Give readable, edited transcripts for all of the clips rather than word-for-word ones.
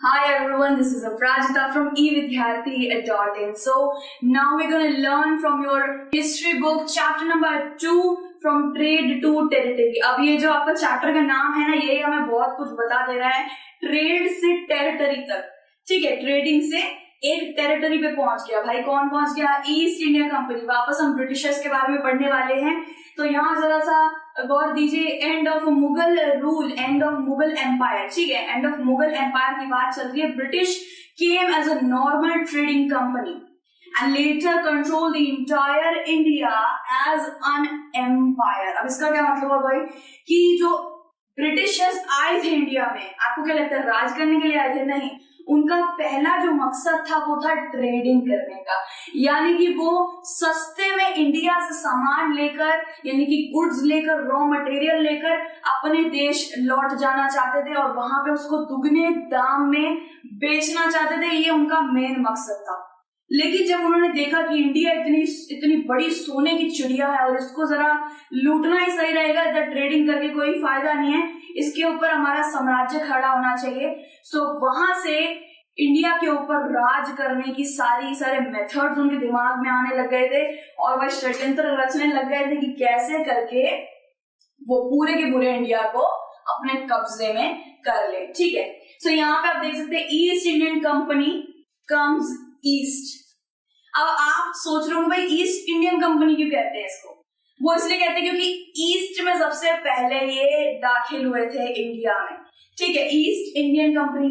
Hi everyone, this is Aprajita from evidyarthi.in. So now we're going to learn from your history book, chapter number 2, from trade to territory. अब ये जो आपका chapter का नाम है ना, ये हमें बहुत कुछ बता दे रहा है ट्रेड से टेरिटरी तक. ठीक है, ट्रेडिंग से एक टेरिटरी पे पहुंच गया. भाई कौन पहुंच गया? East India company. वापस हम ब्रिटिशर्स के बारे में पढ़ने वाले हैं. तो यहाँ जरा सा गौर दीजिए. End of Mughal rule, end of Mughal empire. ठीक है, एंड ऑफ मुगल एम्पायर की बात चल रही है. British came as a normal trading company and later control the entire India as an empire. अब इसका क्या मतलब है भाई कि जो ब्रिटिशर्स आए थे इंडिया में, आपको क्या लगता है राज करने के लिए आए थे? नहीं, उनका पहला जो मकसद था वो था ट्रेडिंग करने का. यानी कि वो सस्ते में इंडिया से सामान लेकर, यानी कि गुड्स लेकर, रॉ मटेरियल लेकर अपने देश लौट जाना चाहते थे और वहां पे उसको दुगने दाम में बेचना चाहते थे. ये उनका मेन मकसद था. लेकिन जब उन्होंने देखा कि इंडिया इतनी बड़ी सोने की चिड़िया है और इसको जरा लूटना ही सही रहेगा, इधर ट्रेडिंग करके कोई फायदा नहीं है, इसके ऊपर हमारा साम्राज्य खड़ा होना चाहिए. सो वहां से इंडिया के ऊपर राज करने की सारे मेथड्स उनके दिमाग में आने लग गए थे और वह षड्यंत्र रचने लग गए थे कि कैसे करके वो पूरे के पूरे इंडिया को अपने कब्जे में कर ले. ठीक है, सो यहाँ पे आप देख सकते हैं east Indian company comes east. अब आप सोच रहे हो भाई ईस्ट इंडियन कंपनी क्यों कहते हैं इसको? वो इसलिए कहते हैं क्योंकि ईस्ट में सबसे पहले ये दाखिल हुए थे इंडिया में. ठीक है, ईस्ट इंडियन कंपनी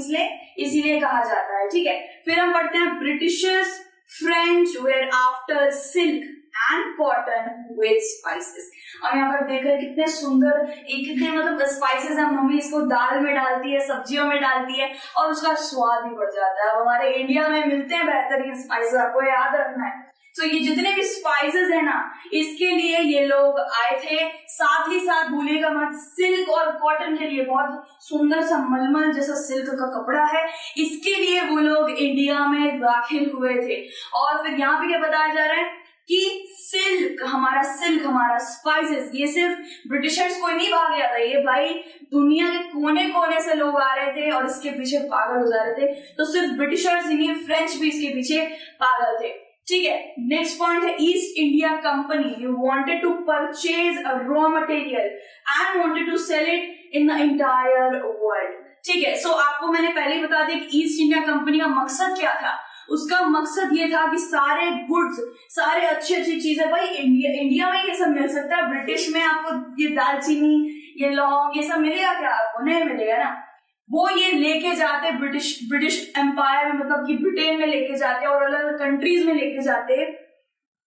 इसीलिए कहा जाता है. ठीक है, फिर हम पढ़ते हैं Britishers French were after silk and cotton with spices. और यहाँ पर देख रहे कितने सुंदर कितने मतलब स्पाइसेस है. मम्मी इसको दाल में डालती है, सब्जियों में डालती है और उसका स्वाद भी बढ़ जाता है. अब हमारे इंडिया में मिलते हैं बेहतरीन स्पाइसेस, आपको याद रखना है. तो ये जितने भी स्पाइसेस है ना, इसके लिए ये लोग आए थे. साथ ही साथ भूलिएगा मत, सिल्क और कॉटन के लिए, बहुत सुंदर सा मलमल जैसा सिल्क का कपड़ा है, इसके लिए वो लोग इंडिया में दाखिल हुए थे. और फिर यहाँ पे क्या बताया जा रहा है कि सिल्क हमारा स्पाइसेस, ये सिर्फ ब्रिटिशर्स को नहीं भाग गया था, ये भाई दुनिया के कोने कोने से लोग आ रहे थे और इसके पीछे पागल हो जा रहे थे. तो सिर्फ ब्रिटिशर्स ही नहीं, फ्रेंच भी इसके पीछे पागल थे. ठीक है, नेक्स्ट पॉइंट है East India Company wanted to purchase a raw material and wanted to sell it in the entire world. ठीक है, सो आपको मैंने पहले ही बता दिया कि ईस्ट इंडिया कंपनी का मकसद क्या था. उसका मकसद ये था कि सारे गुड्स, सारे अच्छी चीजें भाई इंडिया में ये सब मिल सकता है. ब्रिटिश में आपको ये दालचीनी, ये लौंग, ये सब मिलेगा क्या? आपको नहीं मिलेगा ना. वो ये लेके जाते ब्रिटिश एम्पायर में, मतलब कि ब्रिटेन में लेके जाते और अलग अलग कंट्रीज में लेके जाते,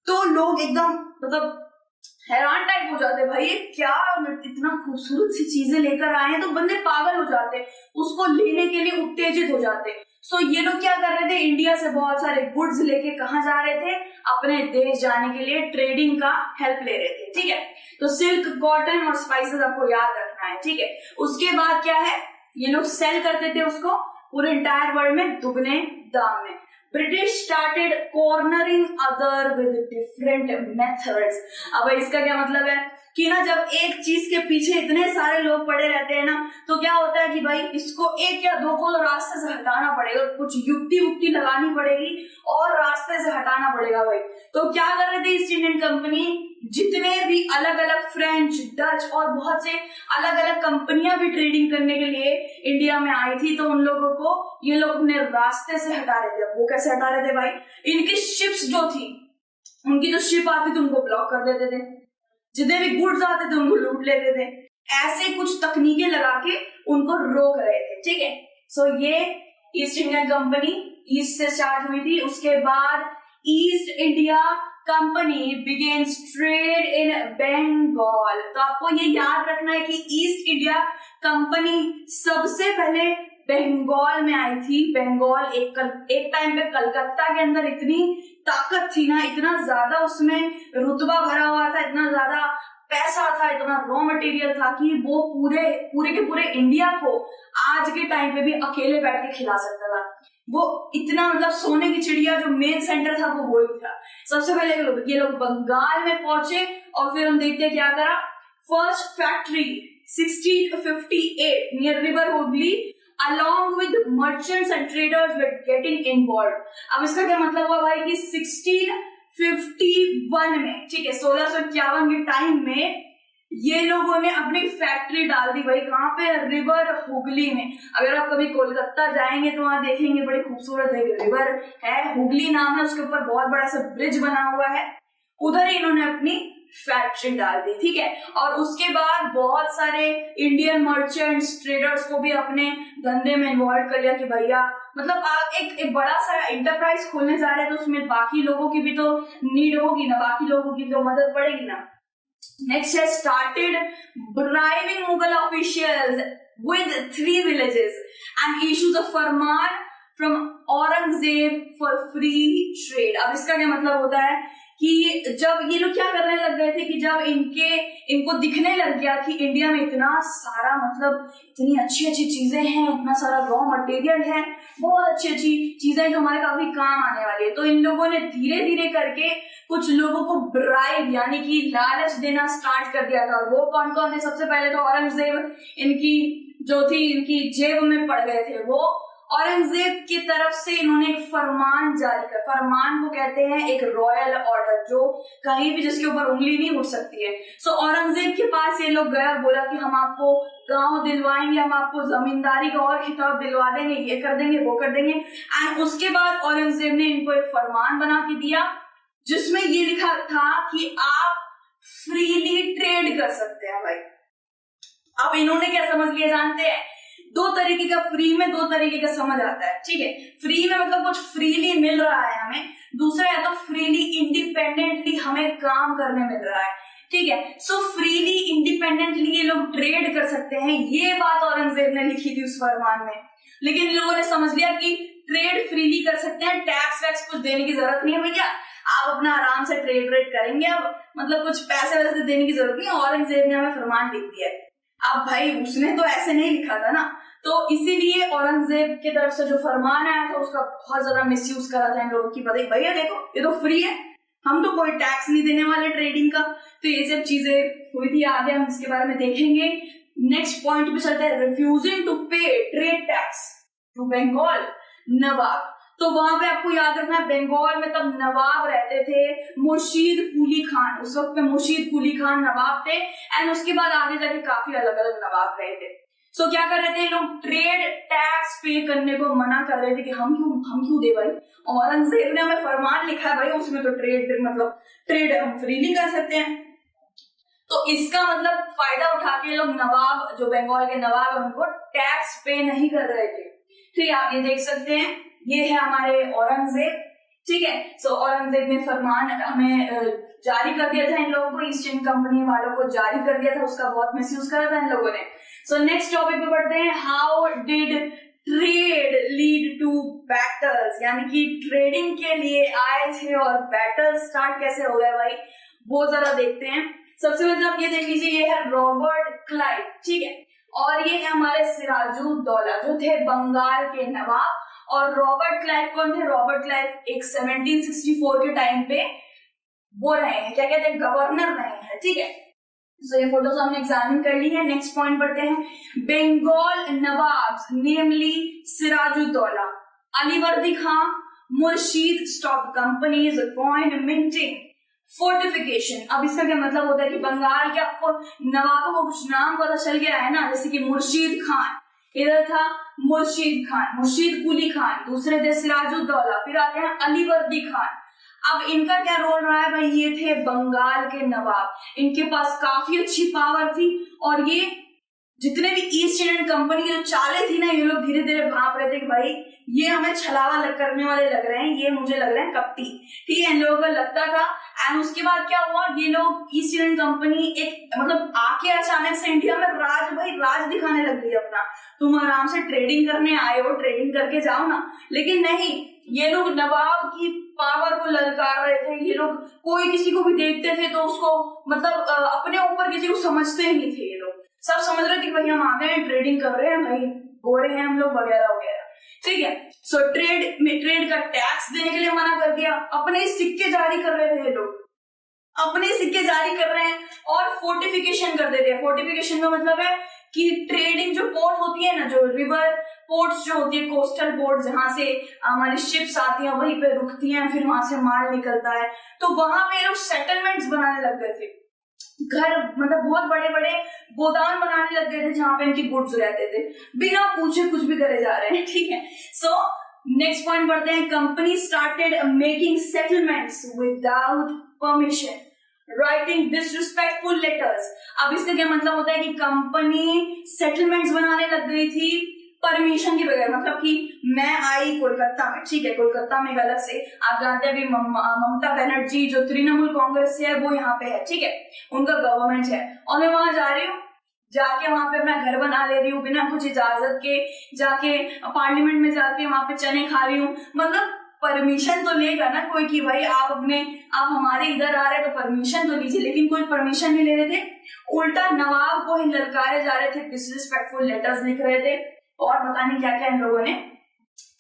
तो लोग एकदम मतलब हैरान टाइप हो जाते. भाई ये क्या इतना खूबसूरत सी चीजें लेकर आए हैं, तो बंदे पागल हो जाते, उसको लेने के लिए उत्तेजित हो जाते. सो ये लोग क्या कर रहे थे, इंडिया से बहुत सारे गुड्स लेके कहाँ जा रहे थे? अपने देश जाने के लिए ट्रेडिंग का हेल्प ले रहे थे. ठीक है, तो सिल्क, कॉटन और स्पाइसेस आपको याद रखना है. ठीक है, उसके बाद क्या है, ये लोग सेल करते थे उसको पूरे इंटायर वर्ल्ड में दुगने दाम में. British started cornering other with different methods. अब इसका क्या मतलब है कि ना, जब एक चीज के पीछे इतने सारे लोग पड़े रहते हैं ना, तो क्या होता है कि भाई इसको एक या दो को रास्ते से हटाना पड़ेगा, कुछ युक्ति लगानी पड़ेगी और रास्ते से हटाना पड़ेगा भाई. तो क्या कर रहे थे ईस्ट इंडियन कंपनी, जितने भी अलग अलग फ्रेंच, डच और बहुत से अलग अलग कंपनियां भी ट्रेडिंग करने के लिए इंडिया में आई थी, तो उन लोगों को ये लोग अपने रास्ते से हटा रहे थे. वो कैसे हटा रहे थे भाई? इनकी शिप्स जो थी, उनकी जो शिप आती थी उनको ब्लॉक कर देते थे, जितने भी गुड्स आते थे उनको लूट लेते थे. ऐसे कुछ तकनीकें लगा के उनको रोक रहे थे. ठीक है, सो ये ईस्ट इंडिया कंपनी ईस्ट से स्टार्ट हुई थी. उसके बाद East India Company begins trade in Bengal. तो आपको ये याद रखना है कि ईस्ट इंडिया कंपनी सबसे पहले बंगाल में आई थी. बंगाल एक टाइम पे कलकत्ता के अंदर इतनी ताकत थी ना, इतना ज्यादा उसमें रुतबा भरा हुआ था, इतना ज्यादा पैसा था, इतना रॉ मटेरियल था कि वो पूरे के पूरे इंडिया को आज के टाइम पे भी अकेले बैठ के खिला सकता था. वो इतना मतलब सोने की चिड़िया, जो मेन सेंटर था वो वही था. सबसे पहले ये लोग बंगाल में पहुंचे और फिर हम देखते हैं क्या करा. First factory 1658 near river Hooghly along with merchants and traders were getting involved. अब इसका क्या मतलब हुआ भाई कि 1651 में, ठीक है, 1651 के टाइम में ये लोगों ने अपनी फैक्ट्री डाल दी भाई, कहाँ पे, रिवर हुगली में। अगर आप कभी कोलकाता जाएंगे तो वहां देखेंगे बड़ी खूबसूरत है, रिवर है, हुगली नाम है, उसके ऊपर बहुत बड़ा सा ब्रिज बना हुआ है, उधर इन्होंने अपनी फैक्ट्री डाल दी, ठीक है। और उसके बाद बहुत सारे इंडियन मर्चेंट्स, ट्रेडर्स को भी अपने धंधे में इन्वॉल्व कर लिया कि भैया मतलब आप एक बड़ा सारा एंटरप्राइज खोलने जा रहे हैं तो उसमें बाकी लोगों की भी तो नीड होगी ना, बाकी लोगों की तो मदद पड़ेगी ना। Next has started bribing Mughal officials with 3 villages and issues a farman from Aurangzeb for free trade। अब इसका क्या मतलब होता है कि जब ये लोग क्या करने लग गए थे कि जब इनको दिखने लग गया कि इंडिया में इतना सारा मतलब इतनी अच्छी अच्छी चीजें हैं, इतना सारा रॉ मटेरियल है, बहुत अच्छी अच्छी चीजें जो हमारे काफी काम आने वाली है, तो इन लोगों ने धीरे धीरे करके कुछ लोगों को ब्राइब यानी कि लालच देना स्टार्ट कर दिया था। और वो कौन कौन थे? सबसे पहले तो औरंगजेब इनकी जो थी, इनकी जेब में पड़ गए थे। वो औरंगजेब की तरफ से इन्होंने एक फरमान जारी कर, फरमान को कहते हैं एक रॉयल ऑर्डर, जो कहीं भी जिसके ऊपर उंगली नहीं उठ सकती है। सो औरंगजेब के पास ये लोग गए और बोला कि हम आपको गांव दिलवाएंगे, हम आपको जमींदारी का और खिताब दिलवा देंगे, ये कर देंगे, वो कर देंगे। एंड उसके बाद औरंगजेब ने इनको एक फरमान बना के दिया जिसमें ये लिखा था कि आप फ्रीली ट्रेड कर सकते हैं भाई। अब इन्होंने क्या समझ लिया जानते हैं? 2 तरीके का फ्री में 2 तरीके का समझ आता है, ठीक है। फ्री में मतलब कुछ फ्रीली मिल रहा है हमें, दूसरा है तो फ्रीली इंडिपेंडेंटली हमें काम करने मिल रहा है, ठीक है। सो फ्रीली इंडिपेंडेंटली ये लोग ट्रेड कर सकते हैं, ये बात औरंगजेब ने लिखी थी उस फरमान में। लेकिन इन लोगों ने समझ लिया कि ट्रेड फ्रीली कर सकते हैं, टैक्स वैक्स कुछ देने की जरूरत नहीं है भैया, आप अपना आराम से ट्रेड करेंगे, अब मतलब कुछ पैसे वैसे देने की जरूरत नहीं है। औरंगजेब ने हमें फरमान लिख दिया है। अब भाई उसने तो ऐसे नहीं लिखा था ना, तो इसीलिए औरंगजेब की तरफ से जो फरमान आया था उसका बहुत ज्यादा मिसयूज करा था इन लोगों की। पता भैया देखो ये तो फ्री है, हम तो कोई टैक्स नहीं देने वाले ट्रेडिंग का। तो ये सब चीजें हुई थी, आगे हम इसके बारे में देखेंगे। नेक्स्ट पॉइंट पे चलते हैं, रिफ्यूजिंग टू पे ट्रेड टैक्स टू बंगाल नवाब। तो वहां पे आपको याद रखना है बंगाल में तब नवाब रहते थे मुर्शीद कुली खान, उस वक्त पे मुर्शीद कुली खान नवाब थे। एंड उसके बाद आगे जाके काफी अलग अलग नवाब रहे थे। सो क्या कर रहे थे लोग? ट्रेड टैक्स पे करने को मना कर रहे थे कि हम क्यों दे भाई, औरंगजेब ने हमें फरमान लिखा है भाई, उसमें तो ट्रेड हम फ्रीली कर सकते हैं। तो इसका मतलब फायदा उठा के लोग नवाब, जो बंगाल के नवाब है, उनको टैक्स पे नहीं कर रहे थे। ठीक है, आप ये देख सकते हैं, ये है हमारे औरंगजेब, ठीक है। सो औरंगजेब ने फरमान हमें जारी कर दिया था इन लोगों को, ईस्ट इंडिया कंपनी वालों को जारी कर दिया था, उसका बहुत मिसयूज करा था इन लोगों ने। सो नेक्स्ट टॉपिक पे बढ़ते हैं, how did trade lead to battles, यानी कि ट्रेडिंग के लिए आए थे और बैटल स्टार्ट कैसे हो गए भाई, वो जरा देखते हैं। सबसे पहले आप ये देख लीजिए, ये है रॉबर्ट क्लाइव, ठीक है, और ये है हमारे सिराजुद्दौला जो थे बंगाल के नवाब। और रॉबर्ट क्लाइव कौन थे? रॉबर्ट क्लाइव एक 1764 के टाइम पे वो रहे हैं, क्या कहते हैं, गवर्नर रहे हैं, ठीक है। तो ये फोटोज हमने एग्जामिन कर ली है। नेक्स्ट पॉइंट पढ़ते हैं, Bengal Nawab namely Sirajuddaulah, Alivardi Khan, Murshid stop companies, coin minting, fortification. अब इसका क्या मतलब होता है कि बंगाल के आपको नवाबों को कुछ नाम पता चल गया है ना, जैसे कि मुर्शीद खान, इधर था मुर्शीद खान, मुर्शीद कुली खान, दूसरे थे सिराजुद्दौला, फिर आते हैं अलीवर्दी खान। अब इनका क्या रोल रहा है भाई, ये थे बंगाल के नवाब, इनके पास काफी अच्छी पावर थी और ये जितने भी ईस्ट इंडियन कंपनी की जो चालें थी ना, ये लोग धीरे धीरे भाप रहे थे कि भाई ये हमें छलावा करने वाले लग रहे हैं, ये मुझे लग रहे हैं कपटी, ठीक है, इन लोगों को लगता था। एंड उसके बाद क्या हुआ, ये लोग ईस्ट इंडियन कंपनी एक मतलब आके अचानक से इंडिया में राज दिखाने लग गई अपना, तुम आराम से ट्रेडिंग करने आए हो, ट्रेडिंग करके जाओ ना। लेकिन नहीं, ये लोग नवाब की पावर को ललकार रहे थे, ये लोग कोई किसी को भी देखते थे तो उसको मतलब अपने ऊपर किसी को समझते ही नहीं थे, ये लोग सब समझ रहे थे कि भाई हम आ गए हैं, ट्रेडिंग कर रहे हैं भाई, गोरे हैं हम लोग वगैरह वगैरह, ठीक है। सो ट्रेड का टैक्स देने के लिए मना कर दिया, अपने सिक्के जारी कर रहे थे ये लोग, अपने सिक्के जारी कर रहे हैं और फोर्टिफिकेशन कर देते हैं। फोर्टिफिकेशन का मतलब है कि ट्रेडिंग जो पोर्ट होती है ना, जो रिवर पोर्ट्स जो होती है, कोस्टल पोर्ट जहां से हमारी शिप्स आती हैं वहीं पे रुकती हैं, फिर वहां से माल निकलता है, तो वहां पे लोग सेटलमेंट्स बनाने लग गए थे, घर मतलब बहुत बड़े बड़े गोदाम बनाने लग गए थे जहां पे इनके गुड्स रहते थे, बिना पूछे कुछ भी करे जा रहे हैं, ठीक है। सो नेक्स्ट पॉइंट बढ़ते हैं, company started making settlements without permission, writing disrespectful letters. अब इसका क्या मतलब होता है कि कंपनी सेटलमेंट्स बनाने लग गई थी परमिशन के बगैर, मतलब कि मैं आई कोलकाता में, ठीक है, कोलकाता में गलत से, आप जानते हैं अभी ममता बनर्जी जो तृणमूल कांग्रेस से है वो यहाँ पे है, ठीक है, उनका गवर्नमेंट है, और मैं वहां जा रही हूँ, जाके वहां पे अपना घर बना ले रही हूँ बिना कुछ इजाजत के, जाके पार्लियामेंट में जाके वहां पे चने खा रही हूँ, मतलब परमिशन तो लेगा ना कोई कि भाई आप हमारे इधर आ रहे हैं तो परमिशन तो लीजिए, लेकिन कोई परमिशन नहीं ले रहे थे, उल्टा नवाब को ही ललकारे जा रहे थे, डिसरिस्पेक्टफुल लेटर्स लिख रहे थे, और पता नहीं क्या क्या इन लोगों ने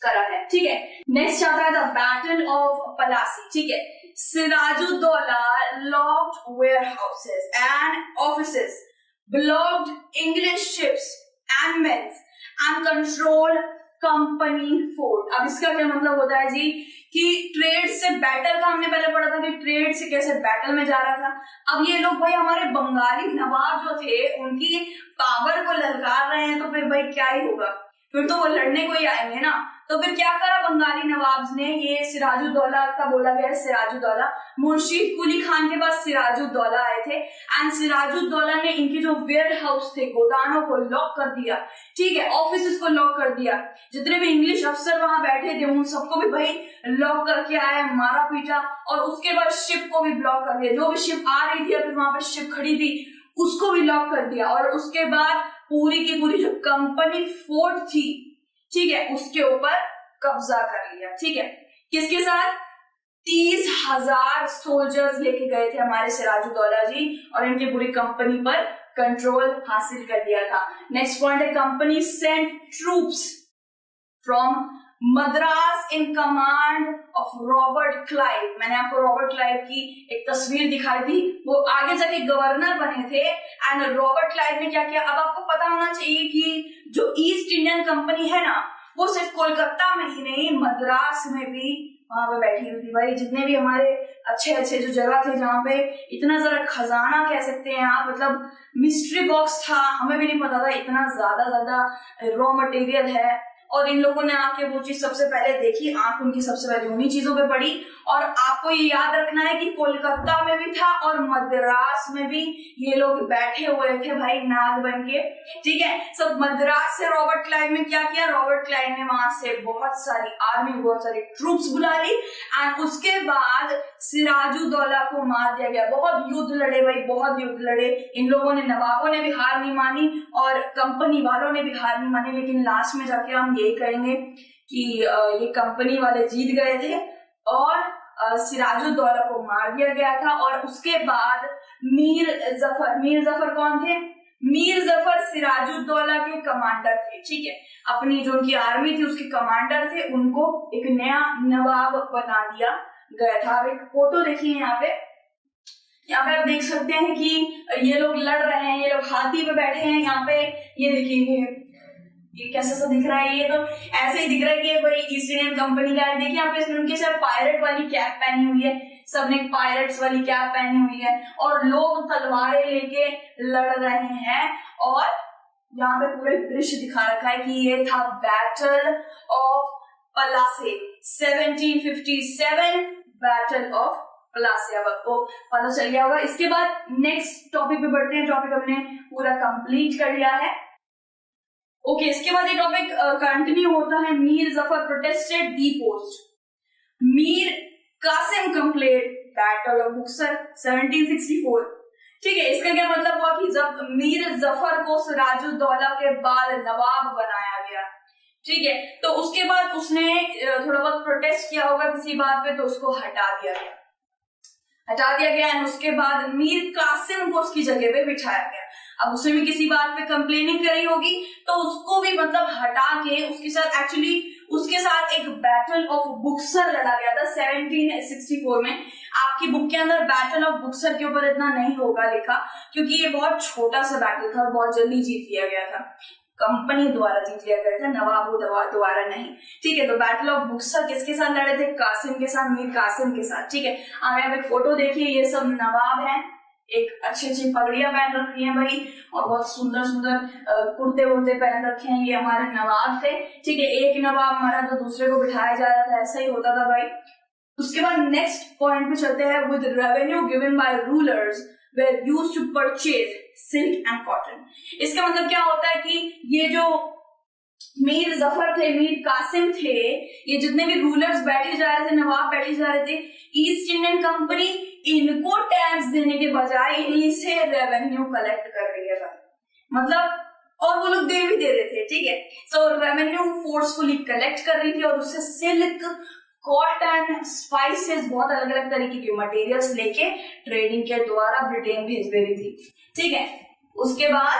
करा है, ठीक है। नेक्स्ट आता है द बैटल ऑफ पलासी, ठीक है। Sirajuddaulah locked warehouses and offices, blocked English ships and mails and control company fort. अब इसका क्या मतलब होता है जी कि ट्रेड से बैटल का हमने पहले पढ़ा था कि ट्रेड से कैसे बैटल में जा रहा था, अब ये लोग भाई हमारे बंगाली नवाब जो थे उनकी पावर को ललकार रहे हैं, तो फिर भाई क्या ही होगा, फिर तो वो लड़ने को ही आएंगे ना। तो फिर क्या करा बंगाली नवाब ने, ये सिराजुद्दौला का बोला गया है, सिराजुद्दौला मुर्शीद कुली खान के पास सिराजुद्दौला आए थे, एंड सिराजुद्दौला ने इनके जो वेयर हाउस थे, गोदामों को लॉक कर दिया, ठीक है, ऑफिस को लॉक कर दिया, जितने भी इंग्लिश अफसर वहां बैठे थे उन सबको भी भाई लॉक करके आए, मारा पीटा, और उसके बाद शिप को भी ब्लॉक कर दिया, जो भी शिप आ रही थी फिर वहां पर शिप खड़ी थी उसको भी लॉक कर दिया, और उसके बाद पूरी की पूरी जो कंपनी फोर्ट थी, ठीक है, उसके ऊपर कब्जा कर लिया, ठीक है, किसके साथ, 30,000 सोल्जर्स लेके गए थे हमारे सिराजुद्दौला जी, और इनकी पूरी कंपनी पर कंट्रोल हासिल कर दिया था। नेक्स्ट पॉइंट है, company sent troops from Madras in command of Robert Clive. मैंने आपको रॉबर्ट क्लाइव की एक तस्वीर दिखाई थी, वो आगे जाके गवर्नर बने थे, एंड रॉबर्ट क्लाइव ने क्या किया, अब आपको पता होना चाहिए कि जो ईस्ट इंडियन कंपनी है ना वो सिर्फ कोलकाता में ही नहीं मद्रास में भी वहां पे बैठी हुई थी भाई, जितने भी हमारे अच्छे अच्छे जो जगह थे जहाँ पे इतना जरा खजाना कह सकते हैं आप, मतलब मिस्ट्री बॉक्स था, हमें भी नहीं पता था इतना ज्यादा रॉ मटेरियल है, और इन लोगों ने आके वो चीज सबसे पहले देखी, आंख उनकी सबसे पहले उन्हीं चीजों पे पड़ी, और आपको ये याद रखना है कि कोलकाता में भी था और मद्रास में भी ये लोग बैठे हुए थे भाई नाग बन के, ठीक है। सब मद्रास से रॉबर्ट क्लाइव ने क्या किया, रॉबर्ट क्लाइव ने वहां से बहुत सारी आर्मी, बहुत सारी ट्रूप्स बुला ली, एंड उसके बाद सिराजुद्दौला को मार दिया गया। बहुत युद्ध लड़े भाई, बहुत युद्ध लड़े, इन लोगों ने, नवाबों ने भी हार नहीं मानी और कंपनी वालों ने भी हार नहीं मानी, लेकिन लास्ट में जाके हम यही कहेंगे कि ये कंपनी वाले जीत गए थे और सिराजुद्दौला को मार दिया गया था। और उसके बाद मीर जफर कौन थे, मीर जफर सिराजुद्दौला के कमांडर थे, ठीक है, अपनी जो उनकी आर्मी थी उसके कमांडर थे, उनको एक नया नवाब बना दिया गया था। अब एक फोटो देखिए यहाँ पे आप देख सकते हैं कि ये लोग लड़ रहे हैं, ये लोग हाथी पे बैठे हैं, यहाँ पे ये देखिए ये कैसा सा दिख रहा है, ये तो ऐसे ही दिख रहा है कि कोई ईस्ट इंडियन कंपनी का है। देखिए यहाँ पे इसमें उनके सब पायरेट वाली कैप पहनी हुई है, सबने पायरेट्स वाली कैप पहनी हुई है, और लोग तलवारें लेके लड़ रहे हैं, और यहाँ पे पूरे दृश्य दिखा रखा है कि ये था battle of Plassey 1757, battle of Plassey. अब आपको पता चल गया होगा। इसके बाद नेक्स्ट टॉपिक पे बढ़ते हैं, टॉपिक हमने पूरा कंप्लीट कर लिया है। ओके, इसके बाद ये टॉपिक कंटिन्यू होता है, Mir Jafar protested the post, Mir Qasim complete battle of Buxar 1764, ठीक है। इसका क्या मतलब हुआ कि जब मीर जफर को सिराजुद्दौला के बाद नवाब बनाया गया, ठीक है, तो उसके बाद उसने थोड़ा बहुत प्रोटेस्ट किया होगा किसी बात पे, तो उसको हटा दिया गया एंड उसके बाद मीर कासिम को उसकी जगह पे बिठाया गया। अब उसने भी किसी बात पे कंप्लेनिंग करी होगी, तो उसको भी मतलब हटा के उसके साथ एक्चुअली उसके साथ एक बैटल ऑफ बुक्सर लड़ा गया था 1764 में। आपकी बुक के अंदर बैटल ऑफ बुक्सर के ऊपर इतना नहीं होगा लिखा, क्योंकि ये बहुत छोटा सा बैटल था और बहुत जल्दी जीत लिया गया था। कंपनी द्वारा जीत लिया गया था, नवाबों द्वारा नहीं। ठीक है, तो बैटल ऑफ बुक्सर किसके साथ लड़े थे? कासिम के साथ, मीर कासिम के साथ। ठीक है, आप यहाँ पे फोटो देखिए, ये सब नवाब हैं, एक अच्छी अच्छी पगड़ियां पहन रखी हैं भाई, और बहुत सुंदर सुंदर कुर्ते वुर्ते पहन रखे हैं, ये हमारे नवाब थे। ठीक है, एक नवाब मरा तो दूसरे को बिठाया जा रहा था, ऐसा ही होता था भाई। उसके बाद नेक्स्ट पॉइंट पे चलते हैं, with revenue given by rulers were used to purchase silk and cotton। इसका मतलब क्या होता है कि ये जो मीर जफर थे, मीर कासिम थे, ये जितने भी रूलर्स बैठे जा रहे थे, नवाब बैठे जा रहे थे, ईस्ट इंडियन कंपनी इनको टैक्स देने के बजाय इन्हीं से रेवेन्यू कलेक्ट कर रही है, मतलब, और वो लोग दे भी दे रहे थे। ठीक है, सो रेवेन्यू फोर्सफुली कलेक्ट कर रही थी और उससे सिल्क, कॉटन, स्पाइसेस, बहुत अलग अलग तरीके के मटेरियल्स लेके ट्रेडिंग के द्वारा ब्रिटेन भेज दे रही थी। ठीक है, उसके बाद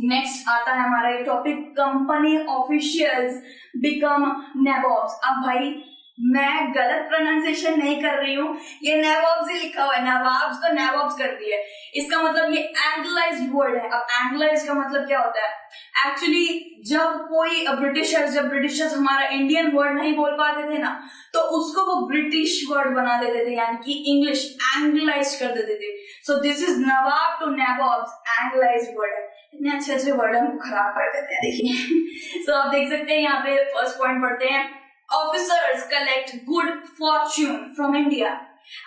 नेक्स्ट आता है हमारा ये topic, company officials become nawabs. अब भाई मैं गलत प्रोनाउंसिएशन नहीं कर रही हूँ, ये नवाब्स ही लिखा हुआ है, नवाब्स को नवाब्स कर दिया है। इसका मतलब ये एंग्लाइज्ड वर्ड है। अब एंग्लाइज्ड का मतलब क्या होता है? एक्चुअली जब कोई ब्रिटिशर्स हमारा इंडियन वर्ड नहीं बोल पाते थे ना, तो उसको वो ब्रिटिश वर्ड बना देते थे, यानी कि इंग्लिश एंग्लाइज्ड कर देते थे। So this is nawab to nawabs, anglicised word है। इतने अच्छे अच्छे वर्ड हम खराब कर देते हैं, देखिए। सो आप देख सकते हैं, यहाँ पे फर्स्ट पॉइंट पढ़ते हैं, officers collect good Fortune from India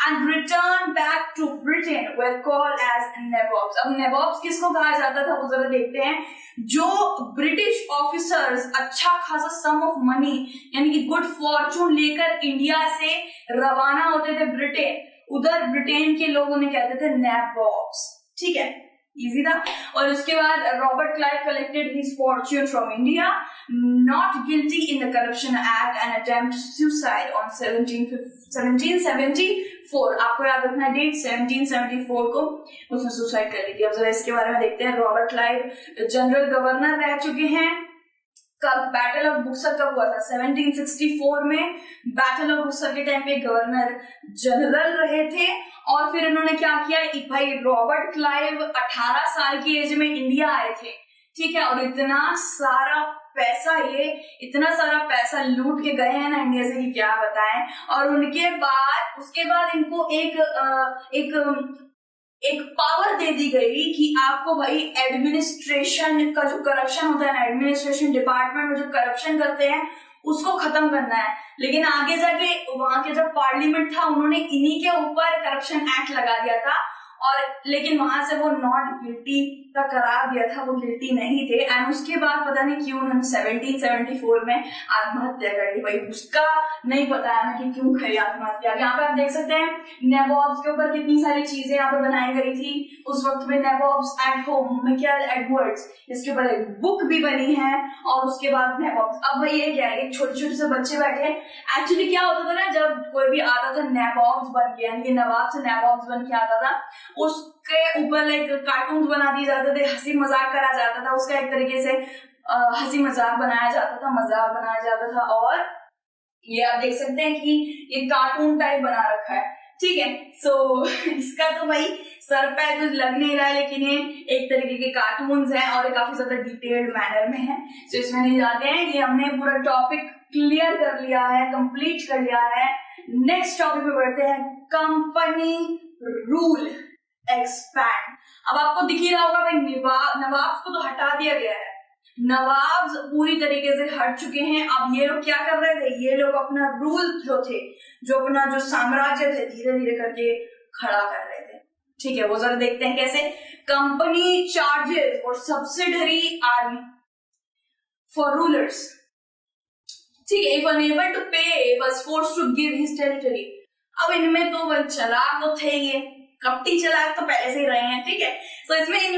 and return back to Britain were called as nabobs। अब nabobs किसको कहा जाता था वो जरा देखते हैं। जो ब्रिटिश ऑफिसर्स अच्छा खासा सम ऑफ मनी यानी कि गुड फॉर्चून लेकर इंडिया से रवाना होते थे ब्रिटेन, उधर ब्रिटेन के लोग उन्हें कहते थे nabobs। ठीक है, इजी था। और उसके बाद Robert Clive collected his Fortune from India, not guilty in the corruption act and attempt suicide on 1774। आपको याद रखना डेट, 1774 को उसने सुसाइड कर ली थी। अब जरा इसके बारे में देखते हैं। रॉबर्ट क्लाइव जनरल गवर्नर रह चुके हैं। कब बैटल ऑफ बुक्सर कब हुआ था? 1764 में बैटल ऑफ बुक्सर के टाइम पे गवर्नर जनरल रहे थे। और फिर उन्होंने क्या किया, भाई रॉबर्ट क्लाइव 18 साल की एज में इंडिया आए थे। ठीक है, और इतना सारा पैसा लूट के गए हैं ना इंडिया से कि क्या बताएं। और उसके बाद इनको एक पावर दे दी गई कि आपको भाई एडमिनिस्ट्रेशन का जो करप्शन होता है ना, एडमिनिस्ट्रेशन डिपार्टमेंट में जो करप्शन करते हैं उसको खत्म करना है। लेकिन आगे जाके वहां के जब पार्लियामेंट था उन्होंने इन्हीं के ऊपर करप्शन एक्ट लगा दिया था, और लेकिन वहां से वो नॉट गिल्टी का करार दिया था, वो गिल्टी नहीं थे। एंड उसके बाद पता नहीं क्यों उन्होंने 1774 में आत्महत्या कर ली। भाई उसका नहीं पता है कि क्यों करी आत्महत्या। यहाँ पे आप देख सकते हैं नवाब्स के ऊपर कितनी सारी चीजें यहाँ पे बनाई गई थी उस वक्त में। Nawabs at home, Michael Edwards, इसके ऊपर एक बुक भी बनी है। और उसके बाद नवाब्स, अब भाई ये क्या है, एक छोटे छोटे से बच्चे बैठे। एक्चुअली क्या होता था ना, जब कोई भी आता था नवाब्स बन के, यानी कि नवाब से नवाब्स बन के आता था, उसके ऊपर लाइक कार्टून बना दिए जाते थे, हंसी मजाक करा जाता था, उसका एक तरीके से हंसी मजाक बनाया जाता था, मजाक बनाया जाता था। और ये आप देख सकते हैं कि ये कार्टून टाइप बना रखा है। ठीक है, सो इसका तो भाई सर पे कुछ लग नहीं रहा है, लेकिन ये एक तरीके के कार्टून्स हैं और काफी ज्यादा डिटेल्ड मैनर में है। सो इसमें नहीं जाते हैं, ये हमने पूरा टॉपिक क्लियर कर लिया है, कंप्लीट कर लिया है। नेक्स्ट टॉपिक पे बढ़ते हैं, कंपनी रूल एक्सपैंड। अब आपको दिख ही रहा होगा भाई, नवाब को तो हटा दिया गया है, नवाब पूरी तरीके से हट चुके हैं। अब ये लोग क्या कर रहे थे, ये लोग अपना रूल जो अपना जो साम्राज्य थे धीरे धीरे करके खड़ा कर रहे थे। ठीक है, वो जरा देखते हैं कैसे। कंपनी चार्जेस और सब्सिडरी आर्मी फॉर रूलर्स। ठीक है, if unable to pay was forced to give his territory. अब इनमें तो चलाक तो थे, ये कपटी चलाक तो पहले से ही रहे हैं। ठीक है, तो इसमें ये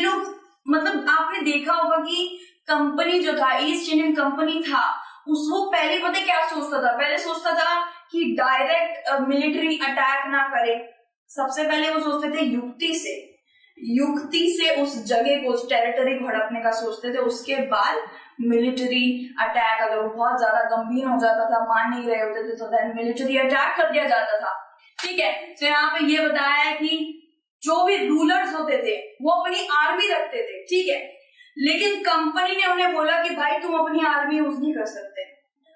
लोग मतलब आपने देखा होगा कि कंपनी जो था, ईस्ट इंडियन कंपनी था, उसको पहले पता क्या सोचता था, पहले सोचता था कि डायरेक्ट मिलिट्री अटैक ना करे। सबसे पहले वो सोचते थे युक्ति से उस जगह को, उस टेरिटरी को हड़पने का सोचते थे। उसके बाद मिलिट्री अटैक, अगर वो बहुत ज्यादा गंभीर हो जाता था, मान नहीं रहे होते थे, तो देन मिलिट्री अटैक कर दिया जाता था। ठीक है, तो यहाँ पे ये बताया है कि जो भी रूलर्स होते थे वो अपनी आर्मी रखते थे। ठीक है, लेकिन कंपनी ने उन्हें बोला कि भाई तुम अपनी आर्मी यूज नहीं कर सकते,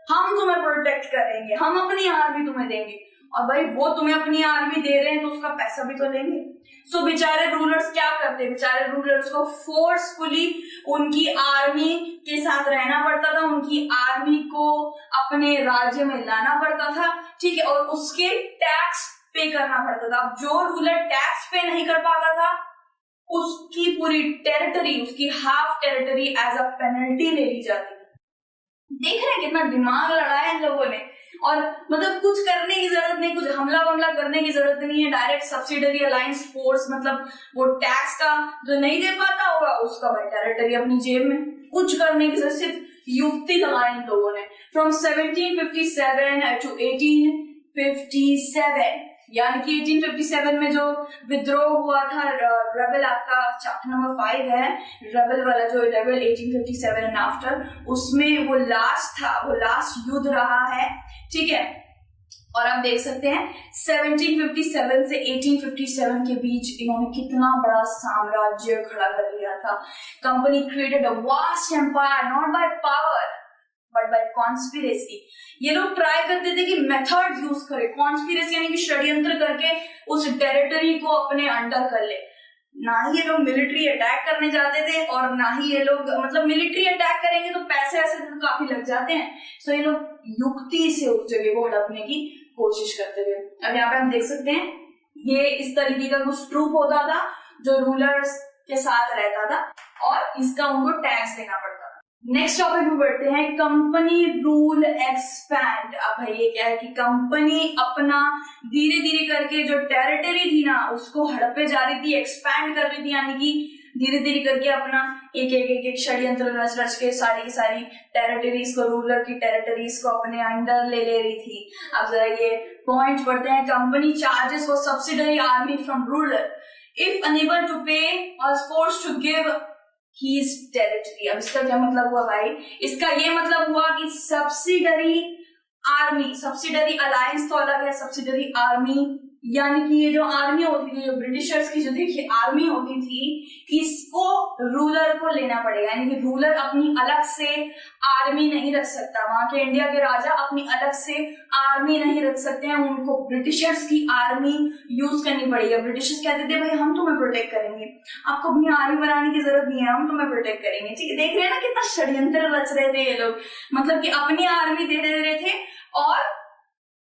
हम तुम्हें प्रोटेक्ट करेंगे, हम अपनी आर्मी तुम्हें देंगे। और भाई वो तुम्हें अपनी आर्मी दे रहे हैं तो उसका पैसा भी तो लेंगे। सो बेचारे रूलर्स क्या करते, बेचारे रूलर्स को फोर्सफुली उनकी आर्मी के साथ रहना पड़ता था, उनकी आर्मी को अपने राज्य में लाना पड़ता था, ठीक है, और उसके टैक्स पे करना पड़ता था। अब जो रूलर टैक्स पे नहीं कर पाता था उसकी पूरी टेरिटरी, उसकी half territory as a penalty ले ली जाती थी। देख रहे हैं कितना दिमाग लड़ाया इन लोगों ने। और मतलब कुछ करने की जरूरत नहीं, कुछ हमला वमला करने की जरूरत नहीं है, डायरेक्ट सब्सिडरी अलायंस फोर्स, मतलब वो टैक्स का जो नहीं दे पाता होगा उसका भाई टेरिटरी अपनी जेब में, कुछ करने की जरूरत, सिर्फ युक्ति लगाई इन लोगों ने। फ्रॉम 1757 टू 1857, यानी कि 1857 में जो विद्रोह हुआ था, रेबल, आपका चैप्टर नंबर 5 है, रेबल वाला जो रेबल 1857 एंड आफ्टर, उसमें वो लास्ट था, वो लास्ट युद्ध रहा है, ठीक है। और आप देख सकते हैं 1757 से 1857 के बीच इन्होंने कितना बड़ा साम्राज्य खड़ा कर लिया था। Company created a vast empire not by power but by conspiracy. ये लोग ट्राई करते थे कि मेथड्स यूज करें, कॉन्स्पिरेसी यानी कि षड्यंत्र करके उस टेरिटरी को अपने अंडर कर ले। ना ही ये लोग मिलिट्री अटैक करने जाते थे और ना ही ये लोग, मतलब मिलिट्री अटैक करेंगे तो पैसे ऐसे तो काफी लग जाते हैं, सो ये लोग युक्ति से उस जगह को हड़पने की कोशिश करते थे। अब यहाँ पे हम देख सकते हैं ये इस तरीके का कुछ ट्रूप होता था जो रूलर्स के साथ रहता था और इसका उनको टैक्स देना पड़ता था। नेक्स्ट टॉपिक में बढ़ते हैं, कंपनी रूल एक्सपैंड। अब भाई ये क्या है कि कंपनी अपना धीरे धीरे करके जो टेरिटरी थी ना उसको हड़पे जा रही थी, एक्सपैंड कर रही थी, यानी कि धीरे धीरे करके अपना एक षड्यंत्र रच रच के सारी की सारी टेरिटरीज को, रूलर की टेरिटरीज को अपने अंडर ले रही थी। अब जरा ये पॉइंट पढ़ते हैं, company charges for subsidiary army from ruler if unable to pay और force to give his territory. अब इसका क्या मतलब हुआ भाई, इसका ये मतलब हुआ कि सब्सिडरी आर्मी, सब्सिडरी अलायंस तो अलग है, सब्सिडरी आर्मी यानी कि ये जो आर्मी होती थी, जो ब्रिटिशर्स की जो देखिए आर्मी होती थी, इसको रूलर को लेना पड़ेगा, यानी कि रूलर अपनी अलग से आर्मी नहीं रख सकता। वहां के इंडिया के राजा अपनी अलग से आर्मी नहीं रख सकते हैं, उनको ब्रिटिशर्स की आर्मी यूज करनी पड़ेगी। ब्रिटिशर्स कहते थे भाई हम तुम्हें प्रोटेक्ट करेंगे, आपको अपनी आर्मी बनाने की जरूरत नहीं है, हम तुम्हें प्रोटेक्ट करेंगे, ठीक है। देख रहे हैं ना कितना षड्यंत्र रच रहे थे ये लोग, मतलब कि अपनी आर्मी दे रहे थे। और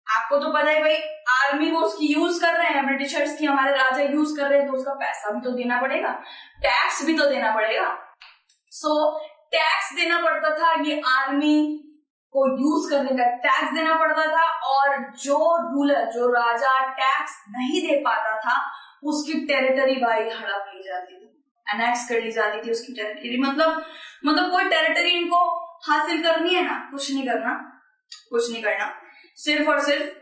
आपको तो पता है भाई आर्मी वो उसकी यूज कर रहे हैं, ब्रिटिशर्स की हमारे राजा यूज कर रहे हैं, तो उसका पैसा भी तो देना पड़ेगा, टैक्स भी तो देना पड़ेगा। सो टैक्स देना पड़ता था, ये आर्मी को यूज करने का टैक्स देना पड़ता था। और जो रूलर, जो राजा टैक्स नहीं दे पाता था उसकी टेरिटरी भाई हड़प ली जाती थी, अनेक्स कर ली जाती थी उसकी टेरिटरी। मतलब कोई टेरिटरी इनको हासिल करनी है ना, कुछ नहीं करना, कुछ नहीं करना, सिर्फ और सिर्फ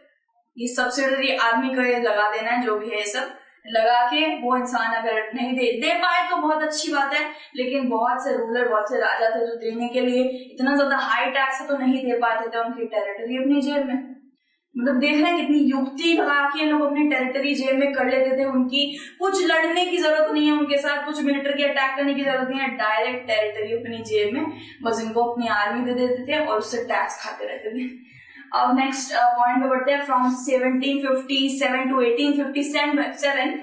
ये सब्सिडरी आर्मी को लगा देना है, जो भी है ये सब लगा के वो इंसान अगर नहीं दे पाए तो बहुत अच्छी बात है, लेकिन बहुत से रूलर, बहुत से राजा थे जो देने के लिए इतना ज्यादा हाई टैक्स तो नहीं दे पाते थे उनकी टेरिटरी अपनी जेब में। मतलब देख रहे हैं कितनी युक्ति लगा के लोग अपनी टेरिटरी जेब में कर लेते थे, उनकी कुछ लड़ने की जरूरत नहीं है उनके साथ, कुछ मिलिट्री अटैक करने की जरूरत नहीं है, डायरेक्ट टेरिटरी अपनी जेब में, बस इनको अपनी आर्मी दे देते थे और उससे टैक्स खाते रहते थे। अब नेक्स्ट पॉइंट पे बढ़ते हैं, from 1757 to 1857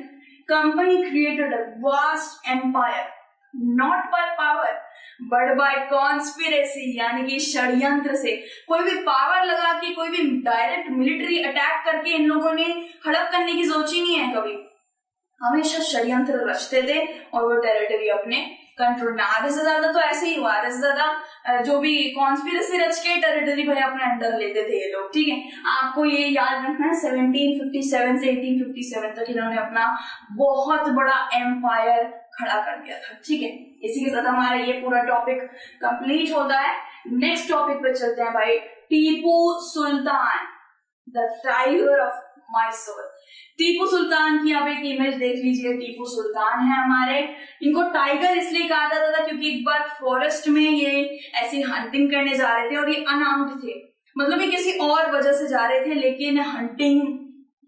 company created a vast empire not by power but by conspiracy, यानी कि षड्यंत्र से। कोई भी पावर लगा के, कोई भी डायरेक्ट मिलिट्री अटैक करके इन लोगों ने हड़प करने की सोची नहीं है कभी, हमेशा षड्यंत्र रचते थे और वो टेरिटरी अपने कंट्रोल में। आधे से ज्यादा तो ऐसे ही हुआ, आधे से ज्यादा जो भी कॉन्स्पिरेसी रच के टेरिटरी भले अपने अंडर लेते थे ये लोग, ठीक है। आपको ये याद रखना है 1757 से 1857 तक इन्होंने अपना बहुत बड़ा एम्पायर खड़ा कर दिया था, ठीक है। इसी के साथ हमारा ये पूरा टॉपिक कंप्लीट होता है। नेक्स्ट टॉपिक पे चलते हैं भाई, Tipu Sultan, the tiger of Mysore. Tipu Sultan की आप एक इमेज देख लीजिए, टीपू सुल्तान है हमारे, इनको टाइगर इसलिए कहा जाता था क्योंकि एक बार फॉरेस्ट में ये ऐसी हंटिंग करने जा रहे थे और ये अनार्म्ड थे, मतलब ये किसी और वजह से जा रहे थे, लेकिन हंटिंग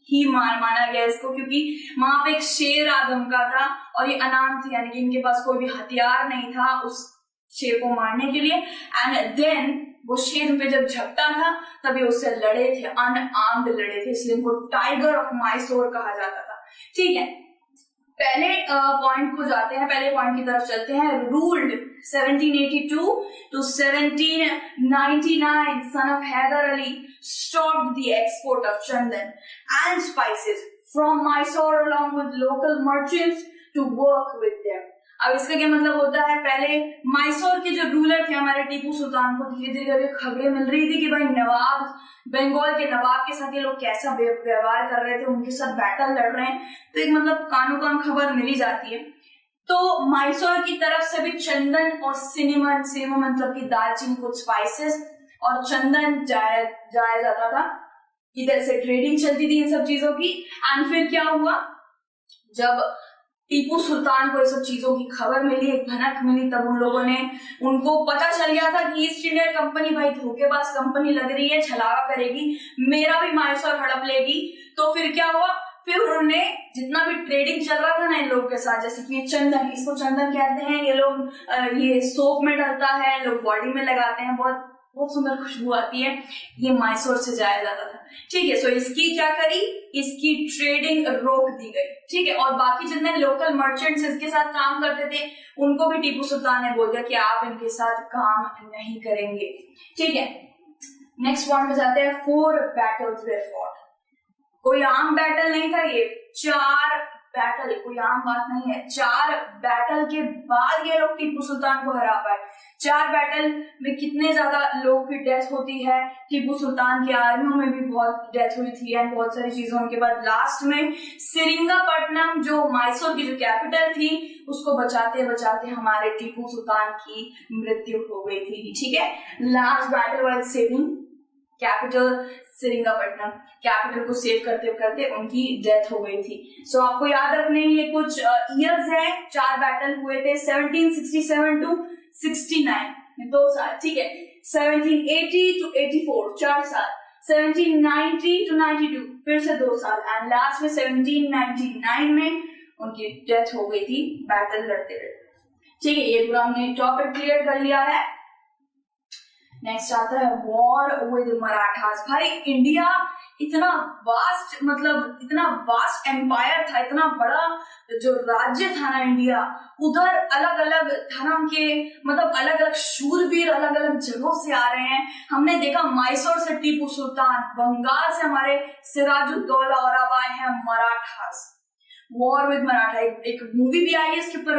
ही माना गया इसको क्योंकि वहां पे एक शेर आदम का था और ये अनार्म्ड थे, यानी कि इनके पास कोई भी हथियार नहीं था। उस शेर को मारने के लिए। एंड देन वो शेर पे जब झपटा था तभी उससे लड़े थे, अनआर्म्ड लड़े थे, इसलिए उनको टाइगर ऑफ माइसोर कहा जाता था। ठीक है, पहले पॉइंट को जाते हैं, पहले पॉइंट की तरफ चलते हैं। Ruled 1782 to 1799, son of Hyder Ali stopped the export of chandan and spices from Mysore along with local merchants to work with them. अब इसका क्या मतलब होता है, पहले मैसूर के जो रूलर थे हमारे टीपू सुल्तान को धीरे धीरे करके खबरें मिल रही थी कि भाई नवाब, बंगाल के नवाब के साथ ये लोग कैसा व्यवहार कर रहे थे, उनके साथ बैटल लड़ रहे हैं, तो एक मतलब कानो कान खबर मिली जाती है। तो मैसूर की तरफ से भी चंदन और सिनेमन, सिनेमन मतलब की दालचीनी, कुछ स्पाइसेस और चंदन जाया जाता था। इधर से ट्रेडिंग चलती थी इन सब चीजों की। एंड फिर क्या हुआ, जब टीपू सुल्तान को ये सब चीजों की खबर मिली, एक भनक मिली, तब उन लोगों ने, उनको पता चल गया था कि ईस्ट इंडिया कंपनी भाई धोखेबाज कंपनी लग रही है, छलावा करेगी, मेरा भी मैसूर हड़प लेगी। तो फिर क्या हुआ, फिर उन्होंने जितना भी ट्रेडिंग चल रहा था ना इन लोगों के साथ, जैसे कि चंदन, इसको चंदन कहते हैं, ये लोग ये सोप में डलता है, लोग बॉडी में लगाते हैं, बहुत बहुत सुंदर खुशबू आती है, ये मैसूर से जाया जाता था। ठीक है, सो इसकी क्या करी, इसकी ट्रेडिंग रोक दी गई। ठीक है, और बाकी जितने लोकल मर्चेंट्स इसके साथ काम करते थे उनको भी टीपू सुल्तान ने बोल दिया कि आप इनके साथ काम नहीं करेंगे। ठीक है, नेक्स्ट पॉइंट में जाते हैं। 4 battles were fought। कोई आम बैटल नहीं था ये, 4 बैटल, कोई आम बात नहीं है, 4 बैटल के बाद ये लोग टीपू सुल्तान को हरा पाए। 4 बैटल में कितने ज्यादा लोगों की डेथ होती है, टीपू सुल्तान की आर्मियों में भी बहुत डेथ हुई थी एंड बहुत सारी चीजों के बाद लास्ट में सेरिंगापट्टनम जो मैसूर की जो कैपिटल थी उसको बचाते बचाते हमारे टीपू सुल्तान की मृत्यु हो गई थी। ठीक है, last battle was saving capital Seringapatam, capital को सेव करते करते उनकी डेथ हो गई थी। सो आपको याद रखने ये कुछ ईयर्स है, 4 बैटल हुए थे, 1767 to 69, 2 साल। ठीक है, 1780 to 84, 4 साल, 1790 to 92, फिर से 2 साल, एंड लास्ट में 1799 में उनकी डेथ हो गई थी बैटल लड़ते लड़ते। ठीक है, ये पूरा हमने टॉपिक क्लियर कर लिया है। नेक्स्ट आता है वॉर विद मराठास। भाई इंडिया इतना वास्ट, मतलब इतना वास्ट एम्पायर था, इतना बड़ा जो राज्य था ना इंडिया, उधर अलग अलग धर्म के, मतलब अलग अलग शूरवीर अलग अलग जगहों से आ रहे हैं। हमने देखा मैसूर से टीपू सुल्तान, बंगाल से हमारे सिराजुद्दौला और अब आए हैं मराठास। वॉर विद मराठा, एक मूवी भी आई है इसके ऊपर,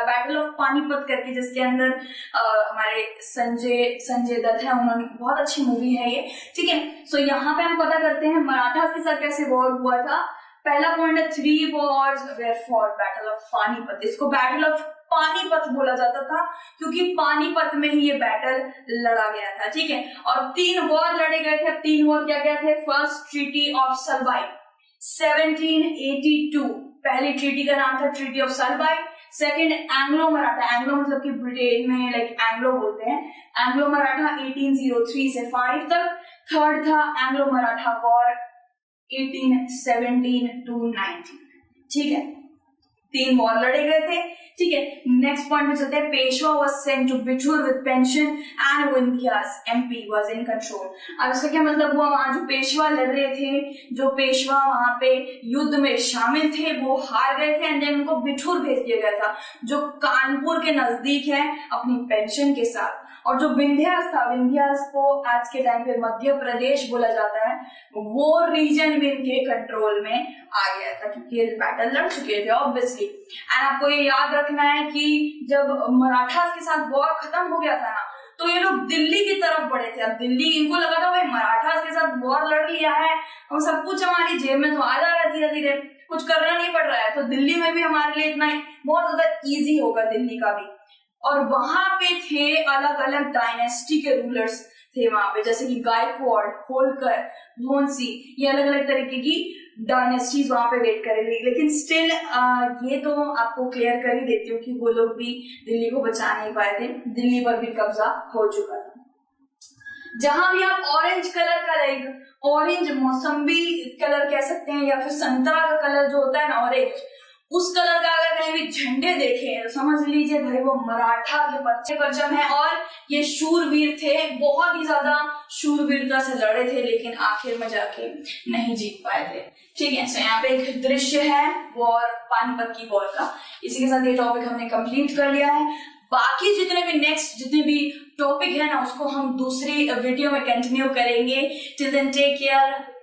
बैटल ऑफ पानीपत करके, जिसके अंदर हमारे संजय दत्त है, उन्होंने, बहुत अच्छी मूवी है ये। ठीक है, सो यहाँ पे हम पता करते हैं मराठास के साथ कैसे वॉर हुआ था। पहला पॉइंट है 3 wars were fought, battle of Panipat. इसको बैटल ऑफ पानीपत बोला जाता था क्योंकि पानीपत में ही ये बैटल लड़ा गया था। ठीक है, और 3 वॉर लड़े गए थे। 3 वॉर क्या क्या थे? फर्स्ट ट्रीटी ऑफ सलबाई 1782, पहली ट्रीटी का नाम था treaty of Salbai. Second Anglo Maratha, Anglo मतलब कि ब्रिटेन में लाइक एंग्लो बोलते हैं, एंग्लो मराठा 1803 से 5 तक। थर्ड था एंग्लो मराठा वॉर 1817 to 19। ठीक है, 3 वॉर लड़े गए थे। ठीक है, नेक्स्ट पॉइंट में चलते हैं। Peshwa was sent to Bithur with pension and Vindhyas MP was in control. अब इसका क्या मतलब हुआ, वहां जो पेशवा लड़ रहे थे, जो पेशवा वहां पे युद्ध में शामिल थे, वो हार गए थे एंड देन उनको बिठूर भेज दिया गया था, जो कानपुर के नजदीक है, अपनी पेंशन के साथ। और जो विंध्यास था, विंध्यास को आज के टाइम पे मध्य प्रदेश बोला जाता है, वो रीजन भी इनके कंट्रोल में आ गया था क्योंकि ये बैटल लड़ चुके थे ऑब्वियसली। एंड आपको ये याद रखना है कि जब मराठास के साथ वॉर खत्म हो गया था ना, तो ये लोग दिल्ली की तरफ बढ़े थे। अब दिल्ली, इनको लगा था भाई मराठास के साथ वॉर लड़ लिया है और सब कुछ हमारी जेब में तो आ जा रहा है, धीरे धीरे कुछ करना नहीं पड़ रहा है, तो दिल्ली में भी हमारे लिए इतना बहुत ज्यादा ईजी होगा दिल्ली का भी। और वहां पे थे अलग अलग डायनेस्टी के रूलर्स थे वहां पे, जैसे कि गायकवाड़, होलकर, भोंसी, ये अलग अलग तरीके की डायनेस्टीज वहां पे वेट करेंगे। लेकिन स्टिल ये तो आपको क्लियर कर ही देती हूँ कि वो लोग भी दिल्ली को बचा नहीं पाए थे, दिल्ली पर भी कब्जा हो चुका था। जहां भी आप ऑरेंज कलर का, लाइक ऑरेंज मौसम्बी कलर कह सकते हैं या फिर संतरा का कलर जो होता है ना ऑरेंज, उस कलर का अगर कहीं भी झंडे देखे तो समझ लीजिए भाई वो मराठा के पत्ते परचम है। और ये शूरवीर थे, बहुत ही ज्यादा शूरवीरता से लड़े थे, लेकिन आखिर में जाके नहीं जीत पाए थे। ठीक है, सो यहाँ पे एक दृश्य है वॉर, पानीपत की वॉर का। इसी के साथ ये टॉपिक हमने कंप्लीट कर लिया है। बाकी जितने भी नेक्स्ट जितने भी टॉपिक है ना, उसको हम दूसरी वीडियो में कंटिन्यू करेंगे। Till then take care.